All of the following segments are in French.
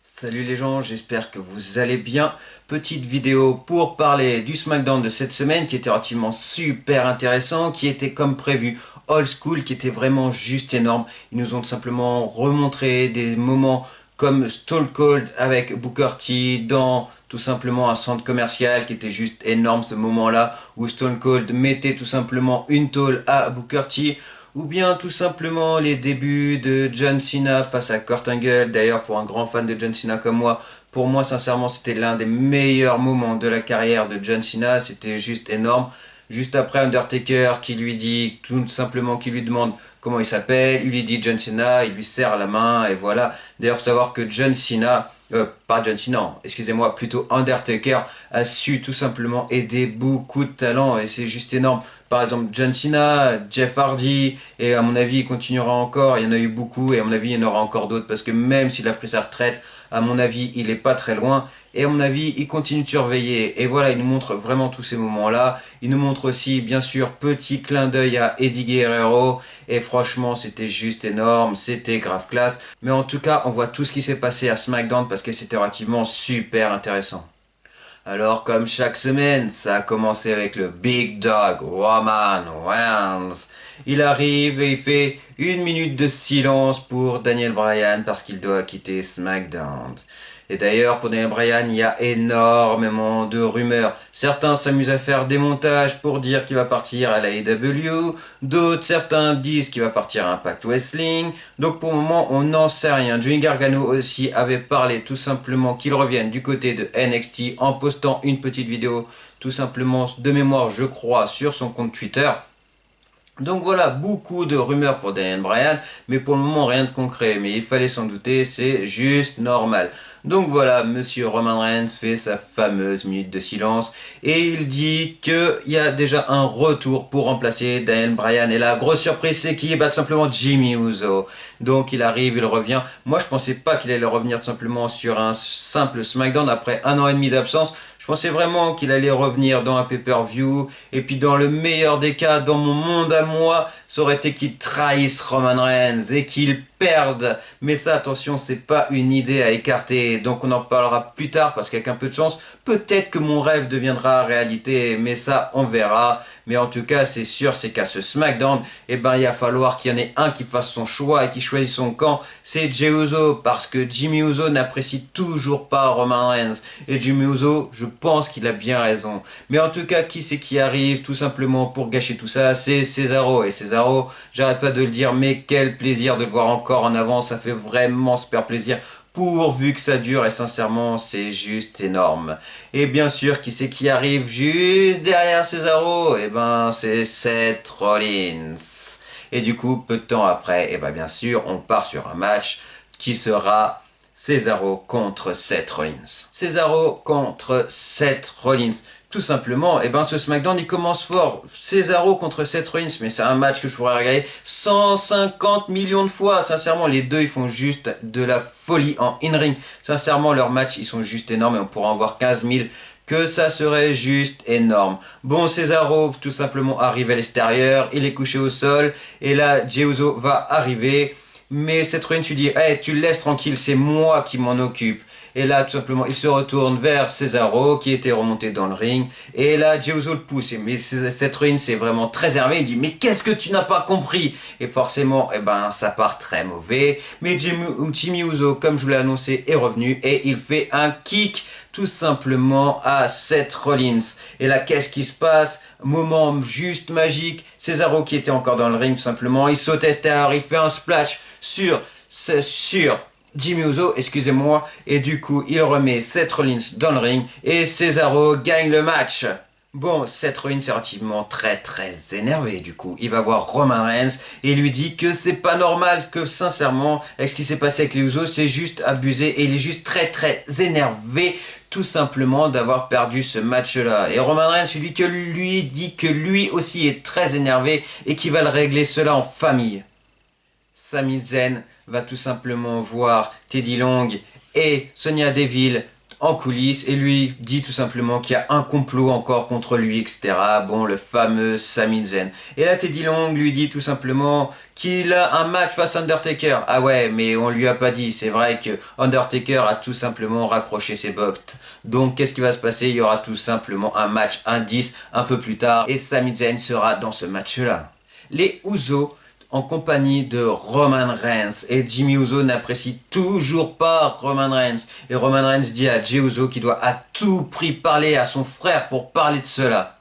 Salut les gens, j'espère que vous allez bien. Petite vidéo pour parler du SmackDown de cette semaine qui était relativement super intéressant, qui était comme prévu old school, qui était vraiment juste énorme. Ils nous ont tout simplement remontré des moments comme Stone Cold avec Booker T dans tout simplement un centre commercial qui était juste énorme ce moment-là où Stone Cold mettait tout simplement une tôle à Booker T. Ou bien tout simplement les débuts de John Cena face à Kurt Angle. D'ailleurs, pour un grand fan de John Cena comme moi, pour moi sincèrement c'était l'un des meilleurs moments de la carrière de John Cena. C'était juste énorme. Juste après Undertaker qui lui dit tout simplement, qui lui demande comment il s'appelle, il lui dit John Cena, il lui serre la main et voilà. D'ailleurs, faut savoir que John Cena, pas John Cena, excusez-moi, plutôt Undertaker a su tout simplement aider beaucoup de talents et c'est juste énorme. Par exemple, John Cena, Jeff Hardy, et à mon avis, il continuera encore. Il y en a eu beaucoup, et à mon avis, il y en aura encore d'autres, parce que même s'il a pris sa retraite, à mon avis, il est pas très loin. Et à mon avis, il continue de surveiller. Et voilà, il nous montre vraiment tous ces moments-là. Il nous montre aussi, bien sûr, petit clin d'œil à Eddie Guerrero. Et franchement, c'était juste énorme. C'était grave classe. Mais en tout cas, on voit tout ce qui s'est passé à SmackDown parce que c'était relativement super intéressant. Alors, comme chaque semaine, ça a commencé avec le Big Dog, Roman Reigns. Il arrive et il fait une minute de silence pour Daniel Bryan parce qu'il doit quitter SmackDown. Et d'ailleurs, pour Daniel Bryan, il y a énormément de rumeurs. Certains s'amusent à faire des montages pour dire qu'il va partir à la AEW. D'autres, certains disent qu'il va partir à Impact Wrestling. Donc pour le moment, on n'en sait rien. Johnny Gargano aussi avait parlé tout simplement qu'il revienne du côté de NXT en postant une petite vidéo tout simplement de mémoire, je crois, sur son compte Twitter. Donc voilà, beaucoup de rumeurs pour Daniel Bryan, mais pour le moment rien de concret. Mais il fallait s'en douter, c'est juste normal. Donc voilà, Monsieur Roman Reigns fait sa fameuse minute de silence et il dit qu'il y a déjà un retour pour remplacer Daniel Bryan. Et la grosse surprise, c'est qui? Bah tout simplement Jimmy Uso. Donc il arrive, il revient. Moi je pensais pas qu'il allait revenir tout simplement sur un simple SmackDown après un an et demi d'absence. Je pensais vraiment qu'il allait revenir dans un pay-per-view. Et puis dans le meilleur des cas, dans mon monde à moi, ça aurait été qu'il trahisse Roman Reigns et qu'il perde. Mais ça, attention, c'est pas une idée à écarter. Donc on en parlera plus tard parce qu'avec un peu de chance, peut-être que mon rêve deviendra réalité. Mais ça, on verra. Mais en tout cas, c'est sûr, c'est qu'à ce SmackDown, eh ben, il va falloir qu'il y en ait un qui fasse son choix et qui choisisse son camp. C'est Jey Uso, parce que Jimmy Uso n'apprécie toujours pas Roman Reigns. Et Jimmy Uso, je pense qu'il a bien raison. Mais en tout cas, qui c'est qui arrive tout simplement pour gâcher tout ça? C'est Cesaro. Et Cesaro, j'arrête pas de le dire, mais quel plaisir de le voir encore en avant. Ça fait vraiment super plaisir. Pourvu que ça dure et sincèrement c'est juste énorme. Et bien sûr qui c'est qui arrive juste derrière Cesaro? Et ben c'est Seth Rollins. Et du coup peu de temps après, et ben bien sûr on part sur un match qui sera Cesaro contre Seth Rollins. Cesaro contre Seth Rollins. Tout simplement, et ben ce SmackDown il commence fort. Cesaro contre Seth Rollins, mais c'est un match que je pourrais regarder 150 millions de fois. Sincèrement, les deux ils font juste de la folie en in-ring. Sincèrement, leurs matchs ils sont juste énormes et on pourra en voir 15 000 que ça serait juste énorme. Bon, Cesaro tout simplement arrive à l'extérieur, il est couché au sol et là Jey Uso va arriver. Mais Seth Rollins lui dit hey, tu le laisses tranquille, c'est moi qui m'en occupe. Et là, tout simplement, il se retourne vers Cesaro, qui était remonté dans le ring. Et là, Jey Uso le pousse. Mais Seth Rollins est vraiment très énervé. Il dit, mais qu'est-ce que tu n'as pas compris? Et forcément, eh ben, ça part très mauvais. Mais Jimmy Uso, comme je vous l'ai annoncé, est revenu. Et il fait un kick, tout simplement, à Seth Rollins. Et là, qu'est-ce qui se passe? Moment juste magique. Cesaro, qui était encore dans le ring, tout simplement, il saute extérieur, il fait un splash sur Jimmy Uso, excusez-moi, et du coup, il remet Seth Rollins dans le ring et Cesaro gagne le match. Bon, Seth Rollins est relativement très énervé du coup. Il va voir Roman Reigns et lui dit que c'est pas normal, que sincèrement, avec ce qui s'est passé avec les Usos, c'est juste abusé et il est juste très énervé tout simplement d'avoir perdu ce match-là. Et Roman Reigns lui dit que lui aussi est très énervé et qu'il va le régler cela en famille. Sami Zayn va tout simplement voir Teddy Long et Sonya Deville en coulisses et lui dit tout simplement qu'il y a un complot encore contre lui, etc. Bon, le fameux Sami Zayn. Et là, Teddy Long lui dit tout simplement qu'il a un match face à Undertaker. Ah ouais, mais on lui a pas dit. C'est vrai que Undertaker a tout simplement raccroché ses bottes. Donc qu'est-ce qui va se passer? Il y aura tout simplement un match indice un peu plus tard et Sami Zayn sera dans ce match-là. Les Usos en compagnie de Roman Reigns. Et Jimmy Uso n'apprécie toujours pas Roman Reigns. Et Roman Reigns dit à Jey Uso qu'il doit à tout prix parler à son frère pour parler de cela.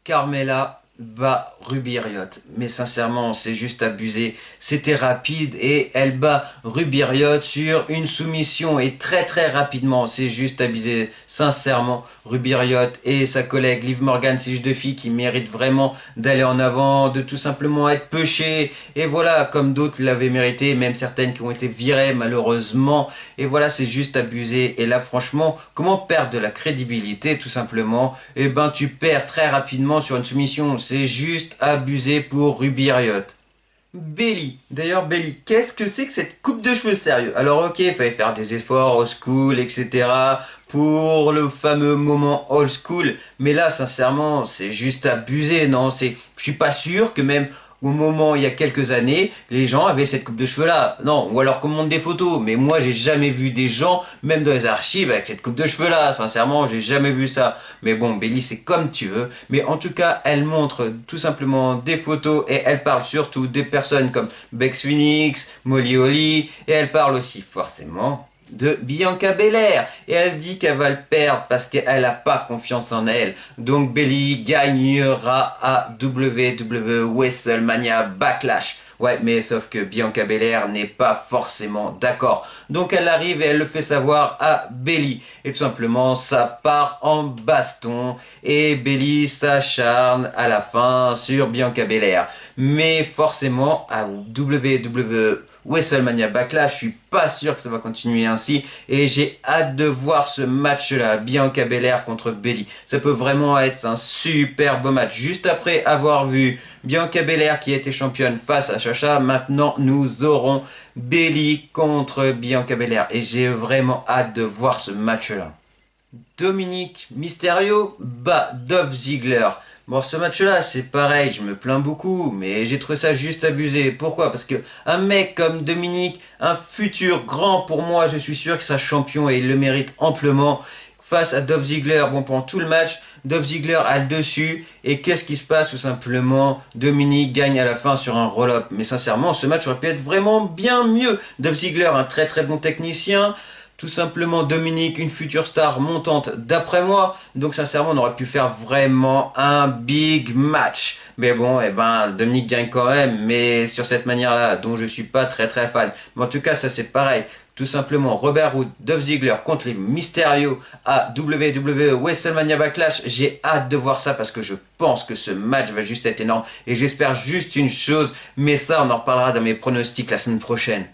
Carmella bat Ruby Riott. Mais sincèrement, c'est juste abusé. C'était rapide et elle bat Ruby Riott sur une soumission. Et très rapidement, c'est juste abusé. Sincèrement, Ruby Riott et sa collègue Liv Morgan, c'est juste deux filles qui méritent vraiment d'aller en avant, de tout simplement être pushées. Et voilà, comme d'autres l'avaient mérité, même certaines qui ont été virées malheureusement. Et voilà, c'est juste abusé. Et là, franchement, comment perdre de la crédibilité tout simplement? Eh ben, tu perds très rapidement sur une soumission. C'est juste abusé pour Ruby Riott. Bayley. D'ailleurs, Bayley, qu'est-ce que c'est que cette coupe de cheveux sérieux? Alors ok, il fallait faire des efforts old school, etc. pour le fameux moment old school. Mais là, sincèrement, c'est juste abusé, non? Je suis pas sûr que même au moment, il y a quelques années, les gens avaient cette coupe de cheveux là. Non, ou alors qu'on montre des photos. Mais moi, j'ai jamais vu des gens, même dans les archives, avec cette coupe de cheveux là. Sincèrement, j'ai jamais vu ça. Mais bon, Bayley, c'est comme tu veux. Mais en tout cas, elle montre tout simplement des photos et elle parle surtout des personnes comme Bex Phoenix, Molly Holly. Et elle parle aussi forcément de Bianca Belair et elle dit qu'elle va le perdre parce qu'elle n'a pas confiance en elle. Donc Bayley gagnera à WWE WrestleMania Backlash. Ouais, mais sauf que Bianca Belair n'est pas forcément d'accord. Donc elle arrive et elle le fait savoir à Bayley. Et tout simplement, ça part en baston. Et Bayley s'acharne à la fin sur Bianca Belair. Mais forcément, à WWE WrestleMania Backlash, je suis pas sûr que ça va continuer ainsi et j'ai hâte de voir ce match-là, Bianca Belair contre Bayley. Ça peut vraiment être un super beau match. Juste après avoir vu Bianca Belair qui a été championne face à Sasha, maintenant nous aurons Bayley contre Bianca Belair et j'ai vraiment hâte de voir ce match-là. Dominic Mysterio bat Dolph Ziggler. Bon, ce match-là, c'est pareil, je me plains beaucoup, mais j'ai trouvé ça juste abusé. Pourquoi? Parce que un mec comme Dominic, un futur grand pour moi, je suis sûr que sera champion et il le mérite amplement. Face à Dolph Ziggler, bon, pendant tout le match, Dolph Ziggler a le dessus. Et qu'est-ce qui se passe? Tout simplement, Dominic gagne à la fin sur un roll-up. Mais sincèrement, ce match aurait pu être vraiment bien mieux. Dolph Ziggler, un très bon technicien. Tout simplement, Dominic, une future star montante d'après moi. Donc sincèrement, on aurait pu faire vraiment un big match. Mais bon, eh ben, Dominic gagne quand même, mais sur cette manière-là, dont je suis pas très fan. Mais en tout cas, ça c'est pareil. Tout simplement, Robert Roode, Dolph Ziggler contre les Mysterio à WWE WrestleMania Backlash. J'ai hâte de voir ça parce que je pense que ce match va juste être énorme. Et j'espère juste une chose, mais ça, on en reparlera dans mes pronostics la semaine prochaine.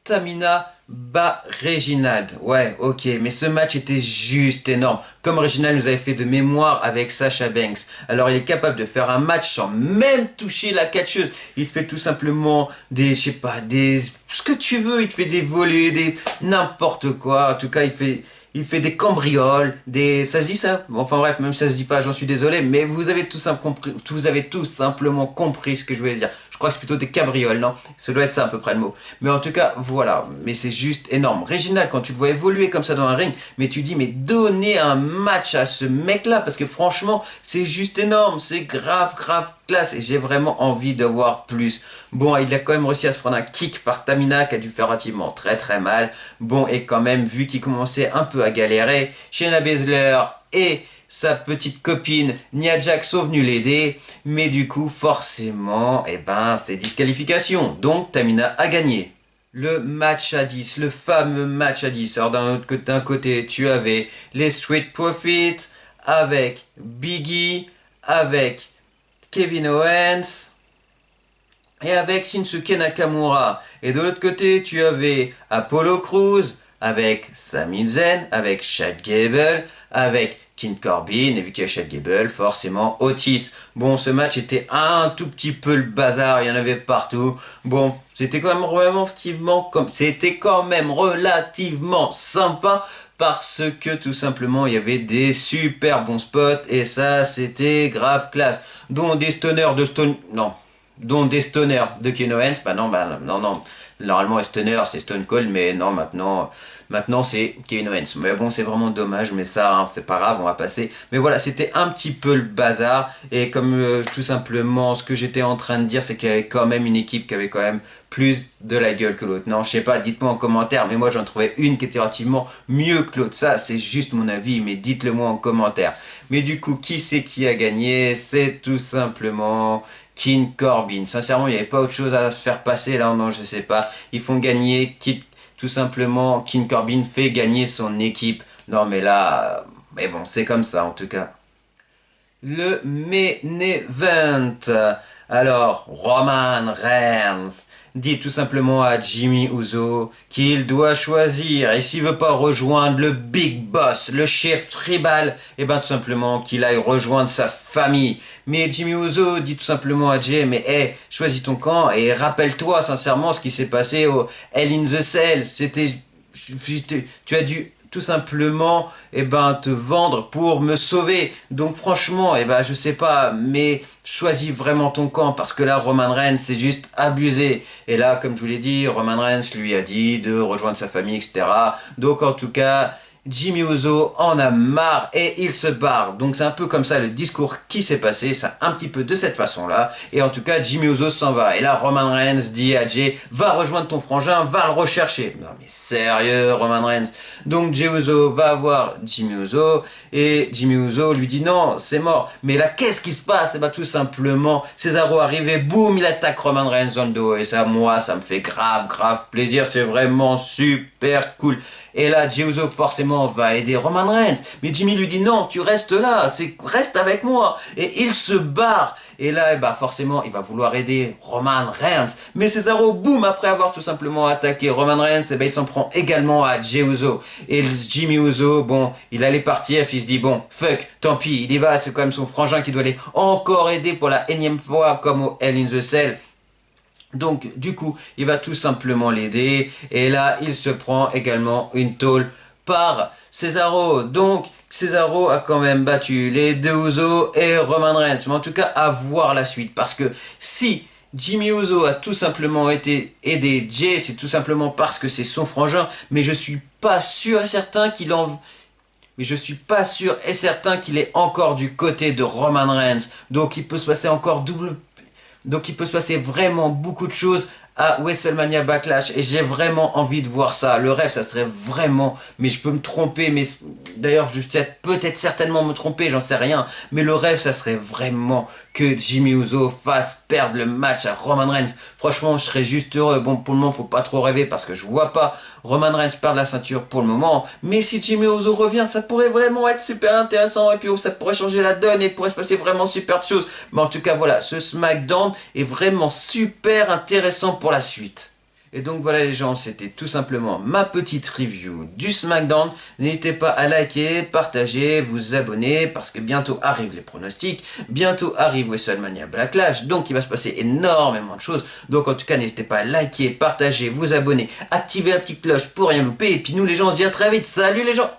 Tamina bat Reginald. Ouais, ok, mais ce match était juste énorme. Comme Reginald nous avait fait de mémoire avec Sasha Banks. Alors il est capable de faire un match sans même toucher la catcheuse. Il te fait tout simplement des, je sais pas, ce que tu veux. Il te fait des volées, des n'importe quoi. En tout cas, il fait des cambrioles, ça se dit ça? Enfin bref, même si ça se dit pas, j'en suis désolé, mais vous avez tout simplement compris ce que je voulais dire. Je crois que c'est plutôt des cabrioles, non? Ça doit être ça à peu près le mot. Mais en tout cas, voilà, mais c'est juste énorme. Reginald, quand tu le vois évoluer comme ça dans un ring, mais tu dis, mais donnez un match à ce mec-là, parce que franchement, c'est juste énorme, c'est grave classe, et j'ai vraiment envie de voir plus. Bon, il a quand même réussi à se prendre un kick par Tamina, qui a dû faire relativement très mal. Bon, et quand même, vu qu'il commençait un peu à galérer, Shayna Baszler et sa petite copine Nia Jax sont venues l'aider, mais du coup, forcément, eh ben, c'est disqualification. Donc, Tamina a gagné. Le match à 10, le fameux match à 10. Alors, d'un côté, tu avais les Street Profits avec Biggie, avec Kevin Owens et avec Shinsuke Nakamura. Et de l'autre côté, tu avais Apollo Crews avec Sami Zayn, avec Chad Gable, avec King Corbin, et vu qu'il y a Chad Gable, forcément Otis. Bon, ce match était un tout petit peu le bazar, il y en avait partout. Bon, c'était quand même relativement sympa parce que tout simplement il y avait des super bons spots et ça c'était grave classe. Dont des stoners de stone... Non. dont des stoners de Kevin Owens. Non, non. Normalement, les stoners, c'est Stone Cold, mais non, maintenant c'est Kevin Owens. Mais bon, c'est vraiment dommage, mais ça, hein, c'est pas grave, on va passer. Mais voilà, c'était un petit peu le bazar. Et comme tout simplement, ce que j'étais en train de dire, c'est qu'il y avait quand même une équipe qui avait quand même plus de la gueule que l'autre. Non, je sais pas, dites-moi en commentaire, mais moi j'en trouvais une qui était relativement mieux que l'autre. Ça, c'est juste mon avis, mais dites-le moi en commentaire. Mais du coup, qui c'est qui a gagné? C'est tout simplement King Corbin. Sincèrement, il n'y avait pas autre chose à se faire passer là, non, je sais pas. Ils font gagner, tout simplement, King Corbin fait gagner son équipe. Non, mais là, mais bon, c'est comme ça en tout cas. Le main event. Alors, Roman Reigns dit tout simplement à Jimmy Uso qu'il doit choisir, et s'il veut pas rejoindre le Big Boss, le chef tribal, et ben tout simplement qu'il aille rejoindre sa famille. Mais Jimmy Uso dit tout simplement à Jay, mais hey, choisis ton camp et rappelle-toi sincèrement ce qui s'est passé au Hell in the Cell. Tu as dû tout simplement te vendre pour me sauver. Donc franchement, je sais pas, mais choisis vraiment ton camp parce que là, Roman Reigns, c'est juste abusé. Et là, comme je vous l'ai dit, Roman Reigns lui a dit de rejoindre sa famille, etc. Donc en tout cas, Jimmy Uso en a marre et il se barre. Donc c'est un peu comme ça le discours qui s'est passé, c'est un petit peu de cette façon-là. Et en tout cas, Jimmy Uso s'en va. Et là, Roman Reigns dit à Jey, va rejoindre ton frangin, va le rechercher. Non mais sérieux, Roman Reigns. Donc Jey Uso va voir Jimmy Uso et Jimmy Uso lui dit non, c'est mort. Mais là, qu'est-ce qui se passe? Et bah tout simplement, Cesaro arrive et boum, il attaque Roman Reigns dans le dos. Et ça, moi, ça me fait grave plaisir. C'est vraiment super cool. Et là, Jey Uso forcément va aider Roman Reigns. Mais Jimmy lui dit non, tu restes là, reste avec moi. Et il se barre. Et là, forcément, il va vouloir aider Roman Reigns. Mais Cesaro, boum, après avoir tout simplement attaqué Roman Reigns, il s'en prend également à Jey Uso. Et Jimmy Uso, bon, il allait partir, puis il se dit, bon, fuck, tant pis, il y va, c'est quand même son frangin qui doit aller encore aider pour la énième fois, comme au Hell in the Cell. Donc, du coup, il va tout simplement l'aider. Et là, il se prend également une tôle par Cesaro. Donc, Cesaro a quand même battu les deux Uso et Roman Reigns. Mais en tout cas, à voir la suite. Parce que si Jimmy Uso a tout simplement été aidé Jey, c'est tout simplement parce que c'est son frangin. Mais je suis pas sûr et certain qu'il en... Mais je suis pas sûr et certain qu'il est encore du côté de Roman Reigns. Donc, il peut se passer encore Donc il peut se passer vraiment beaucoup de choses à WrestleMania Backlash et j'ai vraiment envie de voir ça. Le rêve, ça serait vraiment, mais je peux me tromper, mais d'ailleurs je sais peut-être certainement me tromper, j'en sais rien, mais le rêve, ça serait vraiment que Jimmy Uso fasse perdre le match à Roman Reigns. Franchement, je serais juste heureux. Bon, pour le moment, faut pas trop rêver parce que je vois pas Roman Reigns perdre la ceinture pour le moment, mais si Jimmy Uso revient, ça pourrait vraiment être super intéressant et puis ça pourrait changer la donne et pourrait se passer vraiment super de choses. Mais en tout cas, voilà, ce SmackDown est vraiment super intéressant pour la suite. Et donc voilà les gens, c'était tout simplement ma petite review du SmackDown. N'hésitez pas à liker, partager, vous abonner, parce que bientôt arrivent les pronostics, bientôt arrive WrestleMania Backlash, donc il va se passer énormément de choses. Donc en tout cas, n'hésitez pas à liker, partager, vous abonner, activer la petite cloche pour rien louper. Et puis nous les gens, on se dit à très vite. Salut les gens!